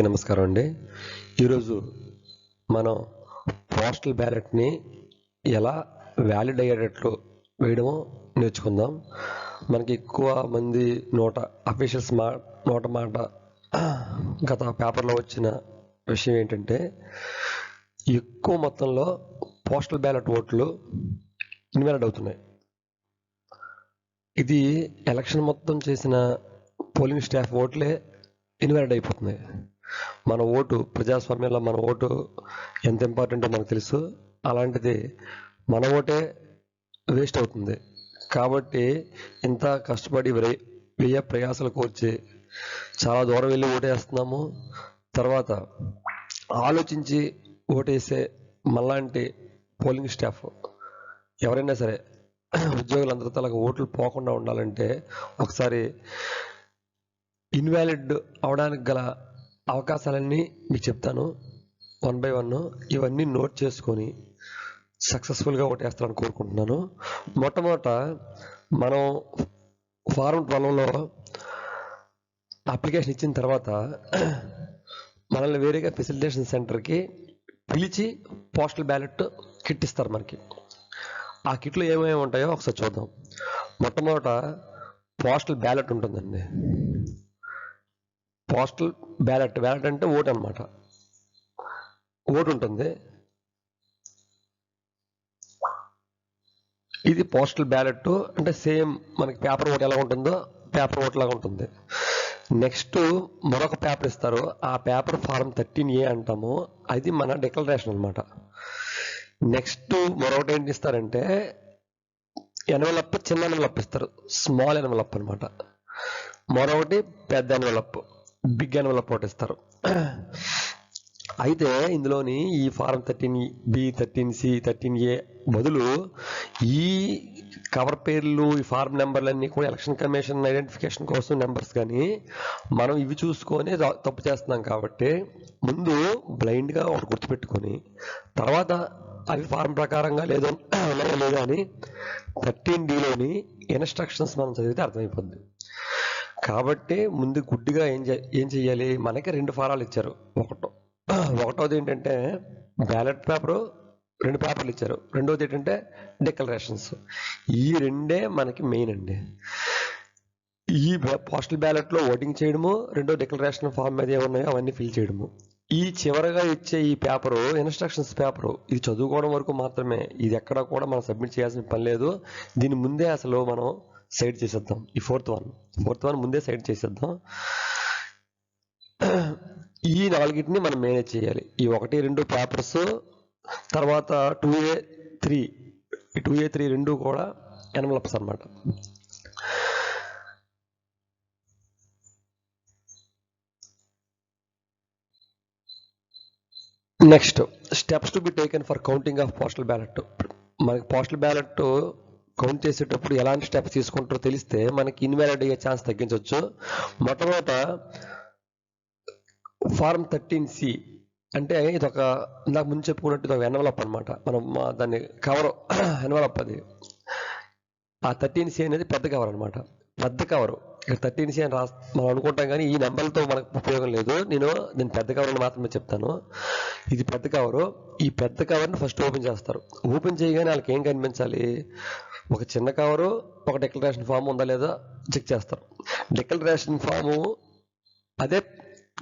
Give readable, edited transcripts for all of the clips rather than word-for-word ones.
నమస్కారం అండి. ఈరోజు మనం పోస్టల్ బ్యాలెట్ని ఎలా వ్యాలిడ్ అయ్యేటట్లు వేయడమో నేర్చుకుందాం. మనకి ఎక్కువ మంది అఫీషియల్స్ నోట మాట గత పేపర్లో వచ్చిన విషయం ఏంటంటే, ఎక్కువ మొత్తంలో పోస్టల్ బ్యాలెట్ ఓట్లు ఇన్వాలిడ్ అవుతున్నాయి. ఇది ఎలక్షన్ మొత్తం చేసిన పోలింగ్ స్టాఫ్ ఓట్లే ఇన్వాలిడ్ అయిపోతున్నాయి. మన ఓటు ప్రజాస్వామ్యంలో మన ఓటు ఎంత ఇంపార్టెంటో మనకు తెలుసు. అలాంటిది మన ఓటే వేస్ట్ అవుతుంది. కాబట్టి ఇంత కష్టపడి వ్యయ ప్రయాసాలు కోర్చి చాలా దూరం వెళ్ళి ఓటేస్తున్నాము. తర్వాత ఆలోచించి ఓటేసే మనలాంటి పోలింగ్ స్టాఫ్ ఎవరైనా సరే ఉద్యోగులందరూ తలకు ఓట్లు పోకుండా ఉండాలంటే ఒకసారి ఇన్వాలిడ్ అవడానికి గల అవకాశాలన్నీ మీకు చెప్తాను 1 by 1. ఇవన్నీ నోట్ చేసుకొని సక్సెస్ఫుల్గా ఓటేస్తారని కోరుకుంటున్నాను. మొట్టమొదట మనం ఫారం 12లో అప్లికేషన్ ఇచ్చిన తర్వాత మనల్ని వేరేగా ఫెసిలిటేషన్ సెంటర్కి పిలిచి పోస్టల్ బ్యాలెట్ కిట్ ఇస్తారు మనకి. ఆ కిట్లో ఏమేమి ఉంటాయో ఒకసారి చూద్దాం. మొట్టమొదట పోస్టల్ బ్యాలెట్ ఉంటుందండి. పోస్టల్ బ్యాలెట్ అంటే ఓటు అనమాట. ఓటు ఉంటుంది. ఇది పోస్టల్ బ్యాలెట్ అంటే సేమ్ మనకి పేపర్ ఓటు ఎలా ఉంటుందో పేపర్ ఓటు లాగా ఉంటుంది. నెక్స్ట్ మరొక పేపర్ ఇస్తారు. ఆ పేపర్ ఫారం 13A అంటాము. అది మన డిక్లరేషన్ అనమాట. నెక్స్ట్ మరొకటి ఏంటి ఇస్తారంటే ఎన్వలప్, చిన్న ఎన్వలప్ ఇస్తారు, స్మాల్ ఎన్వలప్ అనమాట. మరొకటి పెద్ద ఎన్వలప్, బిగ్ ఎన్వలప్ ఒకటి ఇస్తారు. అయితే ఇందులోని ఈ ఫారం 13B, 13C, 13A బదులు ఈ కవర్ పేర్లు, ఈ ఫారం నెంబర్లన్నీ కూడా ఎలక్షన్ కమిషన్ ఐడెంటిఫికేషన్ కోసం నెంబర్స్, కానీ మనం ఇవి చూసుకొని తప్పు చేస్తున్నాం. కాబట్టి ముందు బ్లైండ్గా ఒకటి గుర్తుపెట్టుకొని తర్వాత అవి ఫారం ప్రకారంగా లేదో అని 13Dలోని ఇన్స్ట్రక్షన్స్ మనం చదివితే అర్థమైపోద్ది. కాబట్టి ముందు గుడ్డిగా ఏం చెయ్యాలి, మనకి 2 ఫారాలు ఇచ్చారు. ఒకటోది ఏంటంటే బ్యాలెట్ పేపరు, 2 పేపర్లు ఇచ్చారు. రెండోది ఏంటంటే డిక్లరేషన్స్. ఈ 2 మనకి మెయిన్ అండి. ఈ పోస్టల్ బ్యాలెట్లో ఓటింగ్ చేయడము, రెండో డిక్లరేషన్ ఫామ్ మీద ఏమున్నాయో అవన్నీ ఫిల్ చేయడము. ఈ చివరగా ఇచ్చే ఈ పేపరు ఇన్స్ట్రక్షన్స్ పేపరు, ఇది చదువుకోవడం వరకు మాత్రమే. ఇది ఎక్కడ కూడా మనం సబ్మిట్ చేయాల్సిన పని లేదు. దీని ముందే అసలు మనం సైడ్ చేసేద్దాం. ఈ ఫోర్త్ వన్ ముందే సైడ్ చేసేద్దాం. ఈ 4టిని మనం మేనేజ్ చేయాలి. ఈ 1, 2 పేపర్స్, తర్వాత 2A, 3 2 కూడా ఎన్వలప్స్ అనమాట. Next steps to be taken for counting of postal ballot. మనకి పోస్టల్ బ్యాలెట్ కౌంట్ చేసేటప్పుడు ఎలాంటి స్టెప్స్ తీసుకుంటారో తెలిస్తే మనకి ఇన్వాలిడ్ అయ్యే ఛాన్స్ తగ్గించవచ్చు. మొట్టమొదట ఫారం 13C అంటే ఇది ఇందాక ముందు చెప్పుకున్నట్టు ఇది ఒక ఎన్వలప్ అనమాట. మనం దాన్ని కవర్ ఎన్వలప్. అది ఆ 13C అనేది పెద్ద కవర్ అనమాట. పెద్ద కవరు ఇక్కడ 13C అని మనం అనుకుంటాం, కానీ ఈ నెంబర్లతో మనకు ఉపయోగం లేదు. నేను పెద్ద కవర్ని మాత్రమే చెప్తాను. ఇది పెద్ద కవరు. ఈ పెద్ద కవర్ని ఫస్ట్ ఓపెన్ చేస్తారు. ఓపెన్ చేయగానే వాళ్ళకి ఏం కనిపించాలి, ఒక చిన్న కవరు, ఒక డిక్లరేషన్ ఫామ్ ఉందా లేదా చెక్ చేస్తారు. డిక్లరేషన్ ఫాము అదే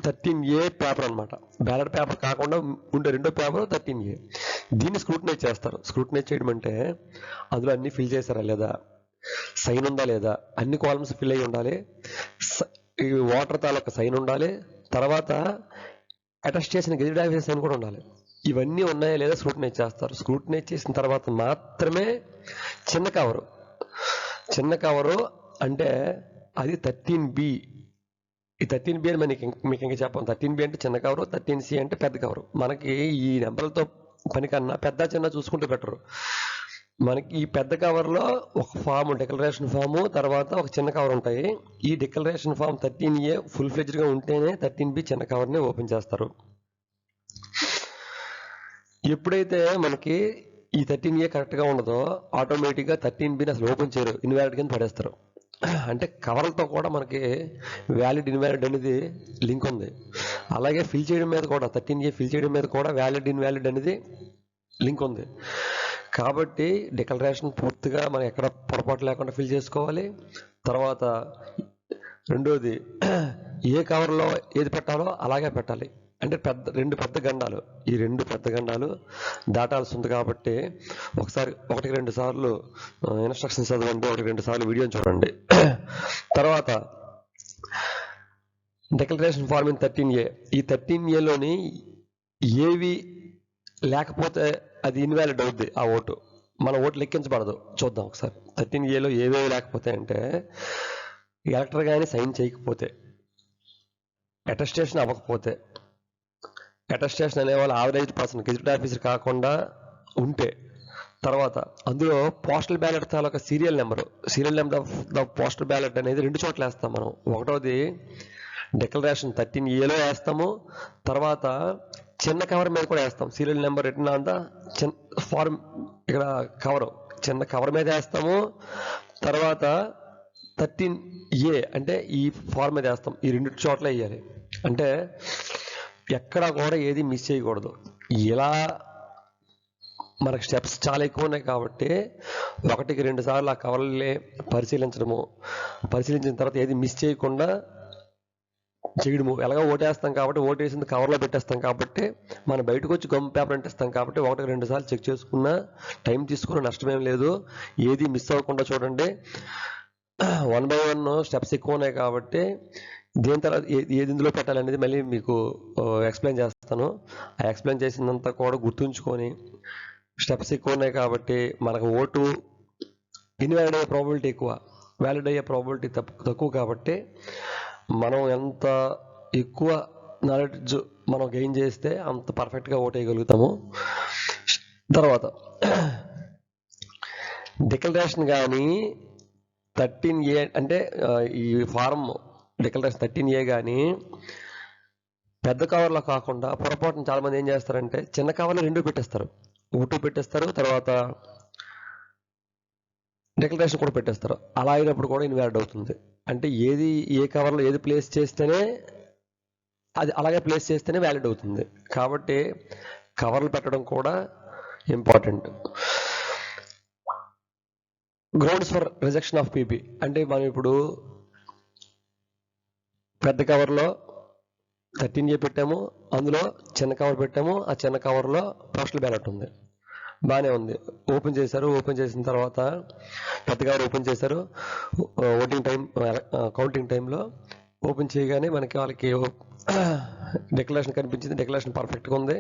13A పేపర్ అనమాట. బ్యాలెట్ పేపర్ కాకుండా ఉండే రెండో పేపర్ 13A. దీన్ని స్క్రూటినైజ్ చేస్తారు. స్క్రూటినైజ్ చేయడం అంటే అందులో అన్ని ఫిల్ చేశారా లేదా, సైన్ ఉందా లేదా, అన్ని కాలమ్స్ ఫిల్ అయ్యి ఉండాలి, ఈ వాటర్ తాలూకా సైన్ ఉండాలి, తర్వాత అటెస్ట్ చేసిన గెజిటెడ్ ఆఫీసర్ సైన్ కూడా ఉండాలి. ఇవన్నీ ఉన్నాయా లేదా స్క్రూటినైజ్ చేస్తారు. స్క్రూటినైజ్ చేసిన తర్వాత మాత్రమే చిన్న కవరు అంటే అది 13B. ఈ 13B అని మీకు ఇంకా చెప్పాను. 13B అంటే చిన్న కవరు, 13C అంటే పెద్ద కవరు. మనకి ఈ నెంబర్లతో పని కన్నా పెద్ద చిన్న చూసుకుంటే బెటరు. మనకి ఈ పెద్ద కవర్లో ఒక ఫామ్, డిక్లరేషన్ ఫాము, తర్వాత ఒక చిన్న కవర్ ఉంటాయి. ఈ డిక్లరేషన్ ఫామ్ 13A ఫుల్ ఫ్లెడ్జ్గా ఉంటేనే 13B చిన్న కవర్ని ఓపెన్ చేస్తారు. ఎప్పుడైతే మనకి ఈ 13A కరెక్ట్గా ఉండదో ఆటోమేటిక్గా 13Bని అసలు ఓపెన్ చేయరు, ఇన్వాలిడ్ కింద పడేస్తారు. అంటే కవర్లతో కూడా మనకి వ్యాలిడ్ ఇన్వాలిడ్ అనేది లింక్ ఉంది. అలాగే ఫిల్ చేయడం మీద కూడా 13A ఫిల్ చేయడం మీద కూడా వ్యాలిడ్ ఇన్వాలిడ్ అనేది లింక్ ఉంది. కాబట్టి డిక్లరేషన్ పూర్తిగా మనం ఎక్కడ పొరపాటు లేకుండా ఫిల్ చేసుకోవాలి. తర్వాత రెండోది ఏ కవర్లో ఏది పెట్టాలో అలాగే పెట్టాలి. అంటే రెండు పెద్ద గండాలు, ఈ రెండు పెద్ద గండాలు దాటాల్సి ఉంది. కాబట్టి ఒకసారి 1-2 సార్లు ఇన్స్ట్రక్షన్స్ చదవండి, 1-2 సార్లు వీడియోని చూడండి. తర్వాత డిక్లరేషన్ ఫార్మ్ ఇన్ 13A. ఈ 13Aలోని ఏవి లేకపోతే అది ఇన్వాలిడ్ అవుద్ది. ఆ ఓటు మన ఓటు లెక్కించబడదు. చూద్దాం ఒకసారి. 13Aలో ఏవేవి లేకపోతే అంటే ఎలక్టర్ కానీ సైన్ చేయకపోతే, అటెస్టేషన్ అవ్వకపోతే, అటెస్టేషన్ అనేవాళ్ళు ఆవరేజ్ పర్సన్ గెజిటెడ్ ఆఫీసర్ కాకుండా ఉంటే, తర్వాత అందులో postal ballot taluka serial number of the postal ballot అనేది 2 చోట్ల వేస్తాం మనం. ఒకటోది డిక్లరేషన్ 13Aలో వేస్తాము, తర్వాత చిన్న కవర్ మీద కూడా వేస్తాం. Serial number return on the form, ఇక్కడ కవర్ చిన్న కవర్ మీద వేస్తాము. తర్వాత 13A అంటే ఈ ఫార్మ్ మీద వేస్తాం. ఈ 2 చోట్ల వేయాలి. అంటే ఎక్కడా కూడా ఏది మిస్ చేయకూడదు. ఇలా మనకు స్టెప్స్ చాలా ఎక్కువ ఉన్నాయి. కాబట్టి 1-2 సార్లు ఆ కవర్లని పరిశీలించిన తర్వాత ఏది మిస్ చేయకుండా చేయడము. ఎలాగో ఓటేస్తాం కాబట్టి ఓటేసింది కవర్లో పెట్టేస్తాం. కాబట్టి మనం బయటకు వచ్చి గమ్ పేపర్ అంటిస్తాం. కాబట్టి 1-2 సార్లు చెక్ చేసుకున్న, టైం తీసుకున్న నష్టమేం లేదు. ఏది మిస్ అవ్వకుండా చూడండి. 1 by 1 స్టెప్స్ ఎక్కువ ఉన్నాయి. కాబట్టి దేని తర్వాత ఏది ఇందులో పెట్టాలనేది మళ్ళీ మీకు ఎక్స్ప్లెయిన్ చేస్తాను. ఆ ఎక్స్ప్లెయిన్ చేసిందంతా కూడా గుర్తుంచుకొని, స్టెప్స్ ఎక్కువ ఉన్నాయి కాబట్టి మనకు ఓటు ఇన్వాలిడ్ అయ్యే ప్రాబిలిటీ ఎక్కువ, వ్యాలిడ్ అయ్యే ప్రాబిలిటీ తక్కువ. కాబట్టి మనం ఎంత ఎక్కువ నాలెడ్జ్ మనం గెయిన్ చేస్తే అంత పర్ఫెక్ట్గా ఓట్ వేయగలుగుతాము. తర్వాత డిక్లరేషన్ కానీ 13A అంటే ఈ ఫారం డిక్లరేషన్ 13A కానీ పెద్ద కవర్లో కాకుండా పొరపాటున చాలా మంది ఏం చేస్తారంటే చిన్న కవర్లో 2 పెట్టేస్తారు. ఓటు పెట్టేస్తారు, తర్వాత డిక్లరేషన్ కూడా పెట్టేస్తారు. అలా అయినప్పుడు కూడా ఇన్వాలిడ్ అవుతుంది. అంటే ఏ కవర్లో ఏది ప్లేస్ చేస్తేనే అది అలాగే ప్లేస్ చేస్తేనే వ్యాలిడ్ అవుతుంది. కాబట్టి కవర్లు పెట్టడం కూడా important. Grounds for rejection of PP అంటే మనం ఇప్పుడు పెద్ద కవర్లో 13A పెట్టాము, అందులో చిన్న కవర్ పెట్టాము. ఆ చిన్న కవర్లో పోస్టల్ బ్యాలెట్ ఉంది, బాగానే ఉంది. ఓపెన్ చేశారు. ఓపెన్ చేసిన తర్వాత పెద్ద కవర్ ఓపెన్ చేశారు. కౌంటింగ్ టైంలో ఓపెన్ చేయగానే వాళ్ళకి డిక్లరేషన్ కనిపించింది. డిక్లరేషన్ పర్ఫెక్ట్గా ఉంది.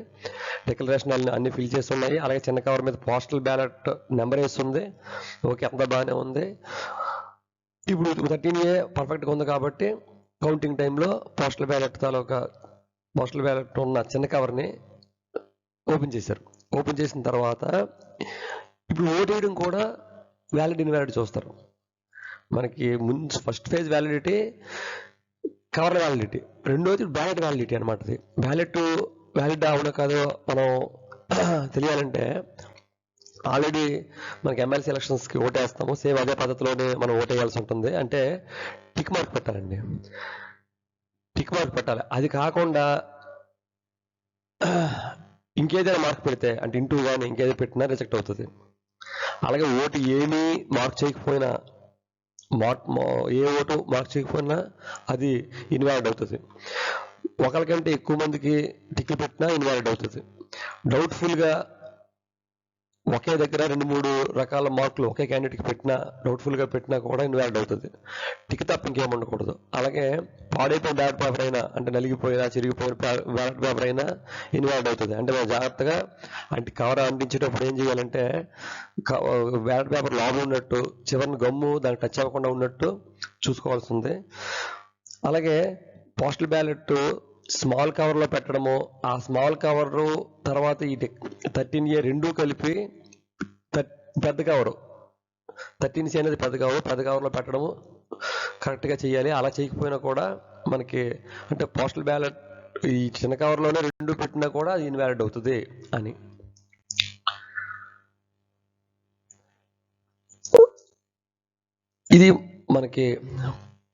డిక్లరేషన్ అన్ని ఫిల్ చేసి ఉన్నాయి. అలాగే చిన్న కవర్ మీద పోస్టల్ బ్యాలెట్ నెంబర్ వేస్తుంది. ఓకే, అంతా బాగానే ఉంది. ఇప్పుడు 13A పర్ఫెక్ట్గా ఉంది. కాబట్టి కౌంటింగ్ టైంలో పోస్టల్ బ్యాలెట్ ఉన్న చిన్న కవర్ని ఓపెన్ చేశారు. ఓపెన్ చేసిన తర్వాత ఇప్పుడు ఓటు వేయడం కూడా వ్యాలిడ్ ఇన్వాలిడ్ చూస్తారు. మనకి ముందు first phase validity cover validity, రెండోది బ్యాలెట్ వ్యాలిడిటీ అనమాట. అది వ్యాలిడ్ అవునా కాదో మనం తెలియాలంటే ఆల్రెడీ మనకి ఎమ్మెల్సీ ఎలక్షన్స్కి ఓటేస్తాము. సేమ్ అదే పద్ధతిలోనే మనం ఓటేయాల్సి ఉంటుంది. అంటే టిక్ మార్క్ పెట్టాలండి, టిక్ మార్క్ పెట్టాలి. అది కాకుండా ఇంకేదైనా మార్క్ పెడితే, అంటే ఇంటూ కానీ ఇంకేదో పెట్టినా రిజెక్ట్ అవుతుంది. అలాగే ఓటు ఏమీ మార్క్ చేయకపోయినా, ఏ ఓటు మార్క్ చేయకపోయినా అది ఇన్వాలిడ్ అవుతుంది. ఒకరికంటే ఎక్కువ మందికి టిక్లు పెట్టినా ఇన్వాలిడ్ అవుతుంది. డౌట్ఫుల్గా ఒకే దగ్గర 2-3 రకాల మార్కులు ఒకే క్యాండిడేట్కి పెట్టినా, డౌట్ఫుల్గా పెట్టినా కూడా ఇన్వాలిడ్ అవుతుంది. టిక్ తప్ప ఇంకేం ఉండకూడదు. అలాగే పాడైపోయిన బ్యాలెట్ పేపర్ అయినా, అంటే నలిగిపోయినా చిరిగిపోయిన బ్యాలెట్ పేపర్ అయినా ఇన్వాలిడ్ అవుతుంది. అంటే మనం జాగ్రత్తగా కవర్ అంటించేటప్పుడు ఏం చేయాలంటే బ్యాలెట్ పేపర్ లోపల ఉన్నట్టు, చివరిని గమ్ము దానికి టచ్ అవ్వకుండా ఉన్నట్టు చూసుకోవాల్సి ఉంది. అలాగే పోస్టల్ బ్యాలెట్ స్మాల్ కవర్లో పెట్టడము, ఆ స్మాల్ కవరు తర్వాత ఈ 13A రెండూ కలిపి పెద్ద కవరు 13C అనేది పెద్ద కవర్లో పెట్టడము కరెక్ట్గా చేయాలి. అలా చేయకపోయినా కూడా మనకి, అంటే పోస్టల్ బ్యాలెట్ ఈ చిన్న కవర్లోనే 2 పెట్టినా కూడా అది ఇన్వాలిడ్ అవుతుంది అని. ఇది మనకి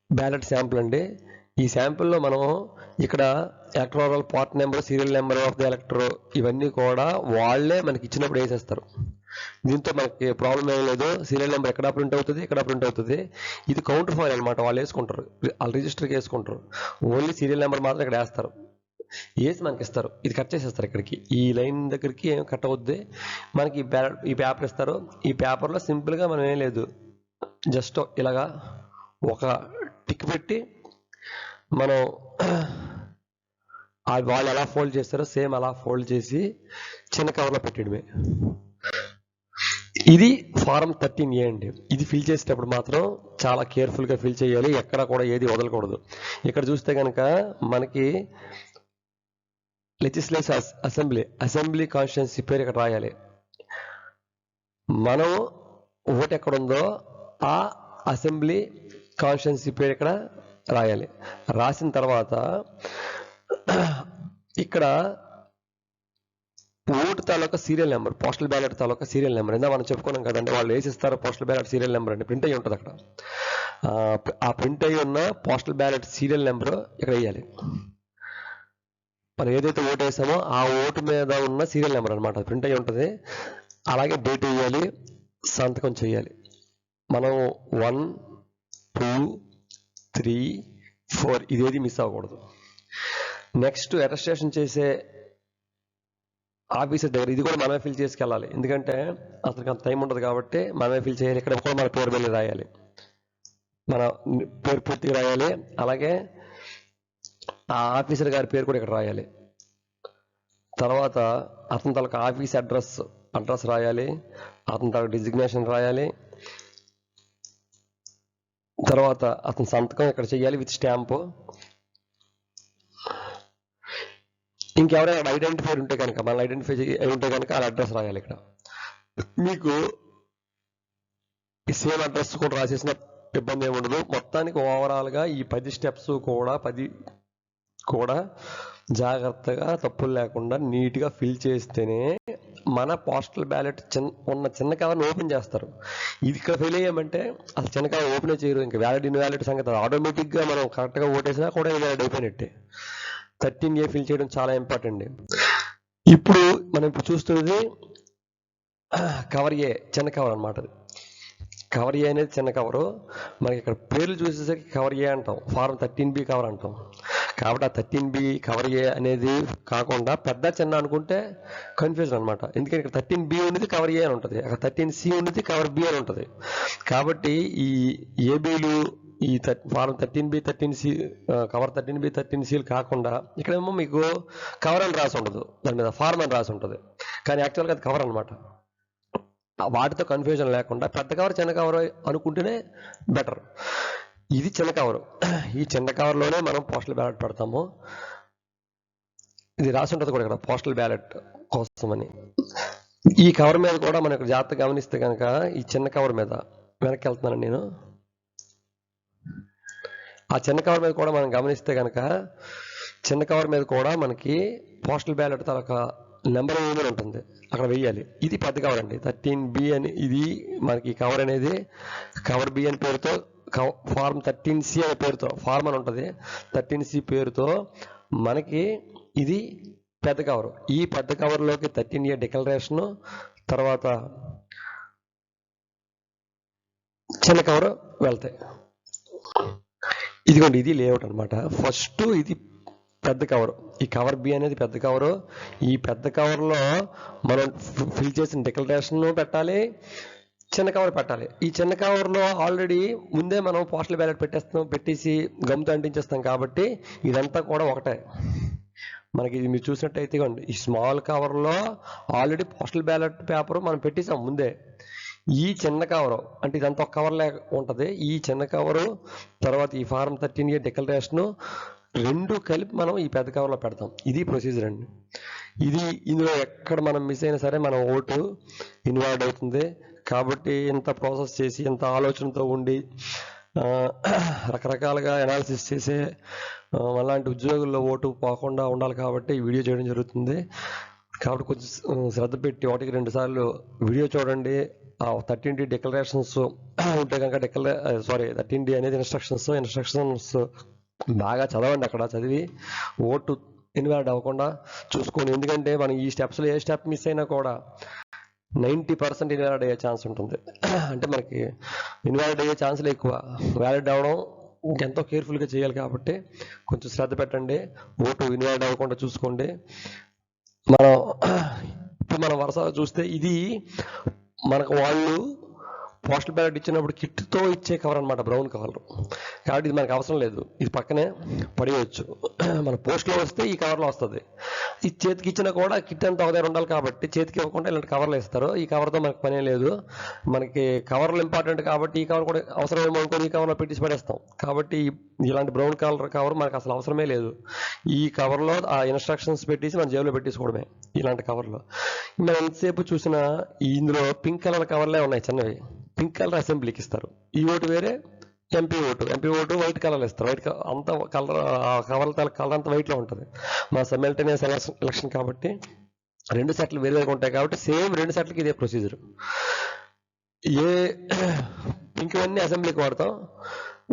బ్యాలెట్ శాంపుల్ అండి. ఈ శాంపుల్లో మనం ఇక్కడ electoral part number, serial number of the electro ఇవన్నీ కూడా వాళ్ళే మనకి ఇచ్చినప్పుడు వేసేస్తారు. దీంతో మనకి ప్రాబ్లం ఏం లేదు. సీరియల్ నెంబర్ ఎక్కడ ప్రింట్ అవుతుంది, ఇక్కడ ప్రింట్ అవుతుంది. ఇది కౌంటర్ ఫైల్ అనమాట. వాళ్ళు వేసుకుంటారు, వాళ్ళు రిజిస్టర్కి వేసుకుంటారు. ఓన్లీ సీరియల్ నెంబర్ మాత్రం ఇక్కడ వేస్తారు, వేసి మనకి ఇస్తారు. ఇది కట్ చేసేస్తారు ఇక్కడికి, ఈ లైన్ దగ్గరికి ఏం కట్ అవుద్ది. మనకి ఈ పేపర్ ఇస్తారు. ఈ పేపర్లో సింపుల్గా మనం ఏం లేదు, జస్ట్ ఇలాగా ఒక టిక్ పెట్టి మనం వాళ్ళు ఎలా ఫోల్డ్ చేస్తారో సేమ్ అలా ఫోల్డ్ చేసి చిన్న కవర్లో పెట్టడమే. ఇది ఫారం 13A అండి. ఇది ఫిల్ చేసేటప్పుడు మాత్రం చాలా కేర్ఫుల్గా ఫిల్ చేయాలి, ఎక్కడ కూడా ఏది వదలకూడదు. ఇక్కడ చూస్తే కనుక మనకి లెజిస్లేటివ్ అసెంబ్లీ కాన్స్టిట్యుయెన్సీ పేరు ఇక్కడ రాయాలి. మనం ఓటు ఎక్కడుందో ఆ అసెంబ్లీ కాన్స్టిట్యుయెన్సీ పేరు ఇక్కడ రాయాలి. రాసిన తర్వాత ఇక్కడ ఓటు తాలూకా సీరియల్ నెంబర్, పోస్టల్ బ్యాలెట్ తాలూకా సీరియల్ నెంబర్ ఇందా మనం చెప్పుకున్నాం కదండి. వాళ్ళు వేసిస్తారు పోస్టల్ బ్యాలెట్ సీరియల్ నెంబర్ అండి, ప్రింట్ అయ్యి ఉంటుంది అక్కడ. ఆ ప్రింట్ అయ్యి ఉన్న పోస్టల్ బ్యాలెట్ సీరియల్ నెంబర్ ఇక్కడ వేయాలి. మనం ఏదైతే ఓటు వేసామో ఆ ఓటు మీద ఉన్న సీరియల్ నెంబర్ అనమాట, ప్రింట్ అయ్యి ఉంటుంది. అలాగే డేట్ వేయాలి, సంతకం చేయాలి. మనం 1, 2, 3, 4 ఇదేది మిస్ అవ్వకూడదు. నెక్స్ట్ అటెస్టేషన్ చేసే ఆఫీసర్ దగ్గర ఇది కూడా మనమే ఫిల్ చేసుకెళ్ళాలి, ఎందుకంటే అతనికి అంత టైం ఉండదు కాబట్టి మనమే ఫిల్ చేయాలి. ఇక్కడ కూడా మన పేరు మీద రాయాలి, మన పేరు పూర్తిగా రాయాలి. అలాగే ఆ ఆఫీసర్ గారి పేరు కూడా ఇక్కడ రాయాలి. తర్వాత అతని తాలూకా ఆఫీస్ అడ్రస్ రాయాలి, అతని తాలూకా డిజిగ్నేషన్ రాయాలి. తర్వాత అతని సంతకం ఇక్కడ చేయాలి విత్ స్టాంపు. ఇంకెవరైనా ఐడెంటిఫై ఉంటే కనుక, మన ఐడెంటిఫై అయి ఉంటే కనుక ఆ అడ్రస్ రాయాలి. ఇక్కడ మీకు ఈ సేమ్ అడ్రస్ కూడా రాసేసిన ఇబ్బంది ఏమి ఉండదు. మొత్తానికి ఓవరాల్గా ఈ 10 స్టెప్స్ కూడా జాగ్రత్తగా తప్పులు లేకుండా నీట్గా ఫిల్ చేస్తేనే మన పోస్టల్ బ్యాలెట్ ఉన్న చిన్న కవర్ని ఓపెన్ చేస్తారు. ఇది ఇక్కడ ఫెయిల్ అయ్యామంటే అసలు చిన్న కవర్ ఓపెన్ చేయరు. ఇంకా వ్యాలిడ్ ఇన్వాలిడ్ సంగతి ఆటోమేటిక్గా మనం కరెక్ట్గా ఓటేసినా కూడా ఇన్వాలిడ్ అయిపోయినట్టే. 13A ఫిల్ చేయడం చాలా ఇంపార్టెంట్. ఇప్పుడు మనం చూస్తున్నది కవర్ ఏ, చిన్న కవర్ అనమాట. కవర్ ఏ అనేది చిన్న కవరు. మనకి ఇక్కడ పేర్లు చూసేసరికి కవర్ ఏ అంటాం, ఫారం 13B కవర్ అంటాం. కాబట్టి ఆ 13B కవర్ ఏ అనేది కాకుండా పెద్ద చిన్న అనుకుంటే కన్ఫ్యూజన్ అనమాట. ఎందుకంటే ఇక్కడ 13B ఉన్నది కవర్ ఏ అని ఉంటుంది, అక్కడ 13C ఉన్నది కవర్ బి అని ఉంటుంది. కాబట్టి ఈ ఏబీలు ఈ form 13B 13C cover 13B 13Cలు కాకుండా ఇక్కడేమో మీకు కవర్ అని రాసి ఉండదు, దాని మీద ఫార్మ్ అని రాసి ఉంటుంది. కానీ యాక్చువల్గా అది కవర్ అనమాట. వాటితో కన్ఫ్యూజన్ లేకుండా పెద్ద కవర్ చిన్న కవర్ అనుకుంటేనే బెటర్. ఇది చిన్న కవరు. ఈ చిన్న కవర్లోనే మనం పోస్టల్ బ్యాలెట్ పెడతాము. ఇది రాసి ఉంటుంది కూడా ఇక్కడ పోస్టల్ బ్యాలెట్ కోసమని. ఈ కవర్ మీద కూడా మనం ఇక్కడ జాగ్రత్తగా గమనిస్తే కనుక ఈ చిన్న కవర్ మీద వెనక్కి వెళ్తున్నాను నేను. ఆ చిన్న కవర్ మీద కూడా మనం గమనిస్తే కనుక చిన్న కవర్ మీద కూడా మనకి పోస్టల్ బ్యాలెట్ తాలూకా నెంబర్ ఏమైనా ఉంటుంది, అక్కడ వెయ్యాలి. ఇది పెద్ద కవర్ అండి, 13B అని. ఇది మనకి కవర్ అనేది కవర్ బి అని పేరుతో, ఫార్మ్ 13C అనే పేరుతో, ఫార్మ్ అని ఉంటుంది 13C పేరుతో మనకి ఇది పెద్ద కవరు. ఈ పెద్ద కవర్లోకి 13A డిక్లరేషను, తర్వాత చిన్న కవరు వెళ్తాయి. ఇదిగోండి, ఇది లేఅవుట్ అనమాట. ఫస్ట్ ఇది పెద్ద కవరు, ఈ కవర్ బి అనేది పెద్ద కవరు. ఈ పెద్ద కవర్లో మనం ఫిల్ చేసిన డిక్లరేషన్ పెట్టాలి, చిన్న కవర్ పెట్టాలి. ఈ చిన్న కవర్లో ఆల్రెడీ ముందే మనం పోస్టల్ బ్యాలెట్ పెట్టేసి గమ్తో అంటించేస్తాం కాబట్టి ఇదంతా కూడా ఒకటే. మనకి ఇది మీరు చూసినట్టయితే ఇవ్వండి, ఈ స్మాల్ కవర్లో ఆల్రెడీ పోస్టల్ బ్యాలెట్ పేపర్ మనం పెట్టేసాం ముందే. ఈ చిన్న కవరు అంటే ఇదంతా ఒక కవర్ లాగా ఉంటుంది. ఈ చిన్న కవరు తర్వాత ఈ ఫారం 13A డిక్లరేషను రెండు కలిపి మనం ఈ పెద్ద కవర్లో పెడతాం. ఇది ప్రొసీజర్ అండి. ఇందులో ఎక్కడ మనం మిస్ అయినా సరే మన ఓటు ఇన్వాల్వ్ అవుతుంది. కాబట్టి ఇంత ప్రాసెస్ చేసి ఇంత ఆలోచనతో ఉండి రకరకాలుగా అనాలిసిస్ చేసే అలాంటి ఉద్యోగుల్లో ఓటు పోకుండా ఉండాలి కాబట్టి ఈ వీడియో చేయడం జరుగుతుంది. కాబట్టి కొంచెం శ్రద్ధ పెట్టి 1-2 సార్లు వీడియో చూడండి, 13D డిక్లరేషన్స్ ఉంటే కనుక 13D అనేది ఇన్స్ట్రక్షన్స్ బాగా చదవండి. అక్కడ చదివి ఓటు ఇన్వాల్వ్ అవ్వకుండా చూసుకోండి. ఎందుకంటే మనం ఈ స్టెప్స్లో ఏ స్టెప్ మిస్ అయినా కూడా 90% ఇన్వాలిడ్ అయ్యే ఛాన్స్ ఉంటుంది. అంటే మనకి ఇన్వాలిడ్ అయ్యే ఛాన్స్లు ఎక్కువ. వ్యాలిడ్ అవ్వడం ఎంతో కేర్ఫుల్గా చేయాలి కాబట్టి కొంచెం శ్రద్ధ పెట్టండి. ఓటు ఇన్వాలిడ్ అవ్వకుండా చూసుకోండి. మనం వరుసగా చూస్తే ఇది మనకు వాళ్ళు పోస్టల్ బ్యాలెట్ ఇచ్చినప్పుడు కిట్తో ఇచ్చే కవర్ అనమాట, బ్రౌన్ కవర్. కాబట్టి ఇది మనకు అవసరం లేదు, ఇది పక్కనే పడేయచ్చు. మన పోస్ట్లో వస్తే ఈ కవర్లో వస్తుంది. ఈ చేతికి ఇచ్చినా కూడా కిట్ అంతా ఒక దగ్గర ఉండాలి కాబట్టి చేతికి ఇవ్వకుండా ఇలాంటి కవర్లు ఇస్తారు. ఈ కవర్తో మనకు పనే లేదు. మనకి కవర్లు ఇంపార్టెంట్ కాబట్టి ఈ కవర్ కూడా అవసరమేమో అనుకొని ఈ కవర్లో పెట్టేసి పడేస్తాం. కాబట్టి ఇలాంటి బ్రౌన్ కవర్ మనకు అసలు అవసరమే లేదు. ఈ కవర్లో ఆ ఇన్స్ట్రక్షన్స్ పెట్టేసి మన జేబులో పెట్టేసుకోవడమే. ఇలాంటి కవర్లో మనం ఎంతసేపు చూసినా ఇందులో పింక్ కలర్ కవర్లే ఉన్నాయి చిన్నవి. పింక్ కలర్ అసెంబ్లీకి ఇస్తారు. ఈ ఓటు వేరే, ఎంపీ ఓటు వైట్ కలర్ ఇస్తారు. వైట్ అంతా కలర్ కలర్ అంతా వైట్లో ఉంటుంది. మా సైమల్టేనియస్ ఎలక్షన్ కాబట్టి 2 సెట్లు వేరువేరుగా ఉంటాయి కాబట్టి సేమ్ 2 సెట్లకి ఇదే ప్రొసీజర్. పింక్ అన్నీ అసెంబ్లీకి వాడతాం,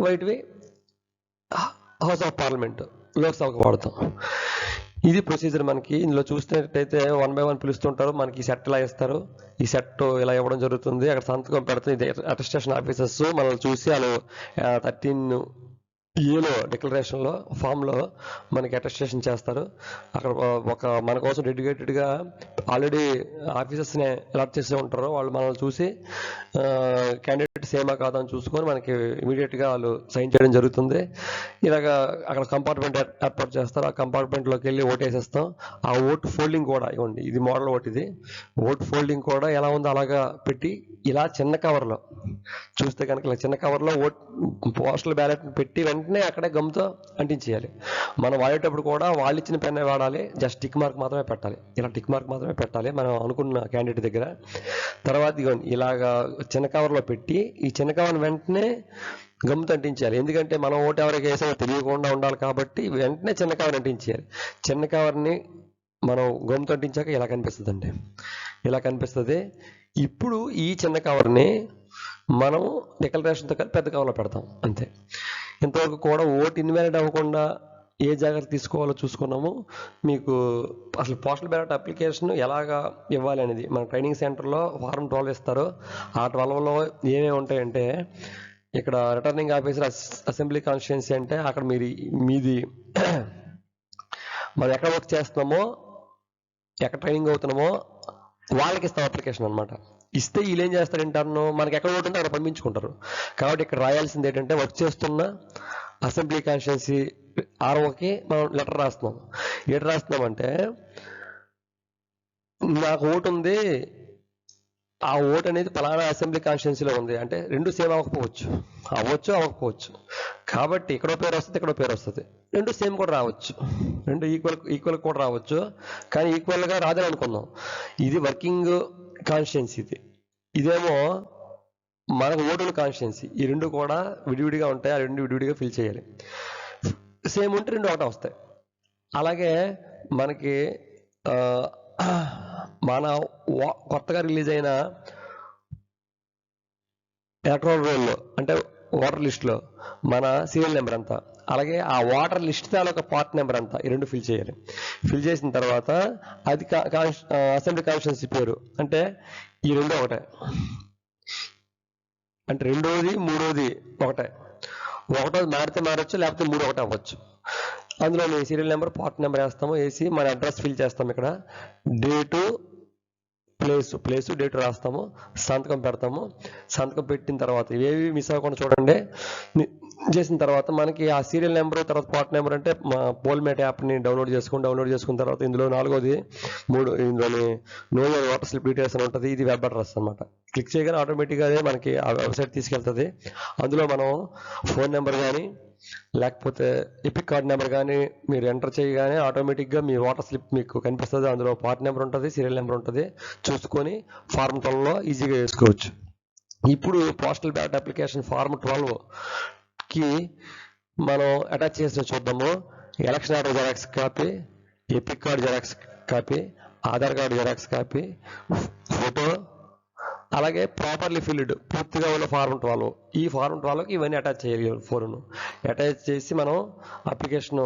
వైట్వి హౌస్ ఆఫ్ పార్లమెంట్ లోక్సభకు వాడతాం. ఇది ప్రొసీజర్. మనకి ఇందులో చూసినట్టయితే 1 by 1 పిలుస్తుంటారు. మనకి ఈ సెట్ ఇలా ఇస్తారు, ఈ సెట్ ఇలా ఇవ్వడం జరుగుతుంది. అక్కడ సంతకం పెడతాం. ఇది అటెస్టేషన్ ఆఫీసర్స్ మనల్ని చూసి వాళ్ళు 13A డిక్లరేషన్లో ఫామ్లో మనకి అటెస్టేషన్ చేస్తారు. అక్కడ మన కోసం డెడికేటెడ్గా ఆల్రెడీ ఆఫీసర్స్ని అలాట్ చేసే ఉంటారు. వాళ్ళు మనల్ని చూసి క్యాండిడేట్ సేమా కాదా అని చూసుకొని మనకి ఇమీడియట్గా వాళ్ళు సైన్ చేయడం జరుగుతుంది. ఇలాగా అక్కడ కంపార్ట్మెంట్ ఏర్పాటు చేస్తారు. ఆ కంపార్ట్మెంట్లోకి వెళ్ళి ఓటు వేసేస్తాం. ఆ ఓటు ఫోల్డింగ్ కూడా ఇవ్వండి, ఇది మోడల్ ఓటు. ఇది ఓటు ఫోల్డింగ్ కూడా ఎలా ఉందో అలాగా పెట్టి ఇలా చిన్న కవర్లో చూస్తే కనుక ఇలా చిన్న కవర్లో పోస్టల్ బ్యాలెట్ పెట్టి వెంటనే అక్కడే గమ్తో అంటించేయాలి. మనం వాడేటప్పుడు కూడా వాళ్ళు ఇచ్చిన పెన్నే వాడాలి. జస్ట్ టిక్ మార్క్ మాత్రమే పెట్టాలి. ఇలా టిక్ మార్క్ మాత్రమే పెట్టాలి మనం అనుకున్న క్యాండిడేట్ దగ్గర. తర్వాత ఇవ్వండి ఇలాగా చిన్న కవర్లో పెట్టి ఈ చిన్న కవర్ని వెంటనే గమ్తో అంటించాలి. ఎందుకంటే మనం ఓటు ఎవరికి వేసామో తెలియకుండా ఉండాలి కాబట్టి వెంటనే చిన్న కవర్ అంటించేయాలి. చిన్న కవర్ని మనం గమ్తో అంటించాక ఇలా కనిపిస్తుందండి, ఇలా కనిపిస్తుంది. ఇప్పుడు ఈ చిన్న కవర్ని మనం డిక్లరేషన్తో కలిపి పెద్ద కవర్లో పెడతాం అంతే. ఇంతవరకు కూడా ఓటు ఇన్వాలిడ్ అవ్వకుండా ఏ జాగ్రత్త తీసుకోవాలో చూసుకున్నాము. మీకు అసలు పోస్టల్ బ్యాలెట్ అప్లికేషన్ ఎలాగా ఇవ్వాలి అనేది మన ట్రైనింగ్ సెంటర్లో ఫారం 12 ఇస్తారు. ఆ 12లో ఏమేమి ఉంటాయంటే ఇక్కడ రిటర్నింగ్ ఆఫీసర్ అసెంబ్లీ కాన్స్టిట్యుయెన్సీ అంటే అక్కడ మీది మనం ఎక్కడ వర్క్ చేస్తున్నామో ఎక్కడ ట్రైనింగ్ అవుతున్నామో వాళ్ళకి ఇస్తాం అప్లికేషన్ అనమాట. ఇస్తే వీళ్ళు ఏం చేస్తారు ఇంటర్ను మనకి ఎక్కడ ఓటు ఉంటే అక్కడ పంపించుకుంటారు. కాబట్టి ఇక్కడ రాయాల్సింది ఏంటంటే వర్క్ చేస్తున్న అసెంబ్లీ కాన్స్టిట్యుయెన్సీ ఆర్ఓకి మనం లెటర్ రాస్తున్నాం. ఏడు రాస్తున్నామంటే నాకు ఓటు ఉంది, ఆ ఓటు అనేది పలానా అసెంబ్లీ కాన్స్టిట్యుయెన్సీలో ఉంది అంటే 2 సేమ్ అవ్వకపోవచ్చు. కాబట్టి ఇక్కడో పేరు వస్తుంది, ఇక్కడో పేరు వస్తుంది. 2 సేమ్ కూడా రావచ్చు, 2 ఈక్వల్ కూడా రావచ్చు. కానీ ఈక్వల్గా రాదని అనుకుందాం. ఇది వర్కింగ్ కాన్స్టిట్యుయెన్సీ, ఇదేమో మనకు ఓటుల కాన్స్టిట్యుయెన్సీ. ఈ 2 కూడా విడివిడిగా ఉంటాయి. ఆ 2 విడివిడిగా ఫిల్ చేయాలి. సేమ్ ఉంటే 2 ఒకటే వస్తాయి. అలాగే మనకి మన కొత్తగా రిలీజ్ అయిన ఎలక్ట్రల్ రోల్లో అంటే ఓటర్ లిస్ట్లో మన సీరియల్ నెంబర్ అంతా, అలాగే ఆ ఓటర్ లిస్ట్ తాలూకా పార్ట్ నెంబర్ అంతా ఈ 2 ఫిల్ చేయాలి. ఫిల్ చేసిన తర్వాత అది అసెంబ్లీ కాన్స్టిట్యుయెన్సీ పేరు అంటే ఈ 2 ఒకటే, అంటే 2వది 3వది ఒకటే. 1వది మారితే మారచ్చు, లేకపోతే 3 ఒకటే అవ్వచ్చు. అందులో సీరియల్ నెంబర్ పార్ట్ నెంబర్ వేస్తాము. వేసి మన అడ్రస్ ఫిల్ చేస్తాము. ఇక్కడ డేటు ప్లేసు డేటు రాస్తాము, సంతకం పెడతాము. సంతకం పెట్టిన తర్వాత ఇవేవి మిస్ అవ్వకుండా చూడండి. చేసిన తర్వాత మనకి ఆ సీరియల్ నెంబర్ తర్వాత పార్ట్ నెంబర్ అంటే మా పోల్మేట్ యాప్ని డౌన్లోడ్ చేసుకున్న తర్వాత ఇందులో 4వది ఇందులోని know your water slip details అని ఉంటుంది. ఇది వెబ్ అడ్రస్ అనమాట. క్లిక్ చేయగానే ఆటోమేటిక్గా అదే మనకి ఆ వెబ్సైట్ తీసుకెళ్తుంది. అందులో మనం ఫోన్ నెంబర్ కానీ లేకపోతే ఎపిక్ కార్డ్ నెంబర్ కానీ మీరు ఎంటర్ చేయగానే ఆటోమేటిక్గా మీ వాటర్ స్లిప్ మీకు కనిపిస్తుంది. అందులో పార్ట్ నెంబర్ ఉంటుంది, సీరియల్ నెంబర్ ఉంటుంది. చూసుకొని ఫార్మ్ 12లో ఈజీగా వేసుకోవచ్చు. ఇప్పుడు పోస్టల్ బ్యాలెట్ అప్లికేషన్ ఫార్మ్ 12కి మనం అటాచ్ చేసి చూద్దాము. Election order xerox copy, epic card xerox copy, Aadhaar card xerox copy, photo, అలాగే ప్రాపర్లీ ఫిల్డ్ పూర్తిగా ఉన్న ఫార్మ్ 12, ఈ ఫార్మ్ 12కి ఇవన్నీ అటాచ్ చేయాలి. 4 అటాచ్ చేసి మనం అప్లికేషన్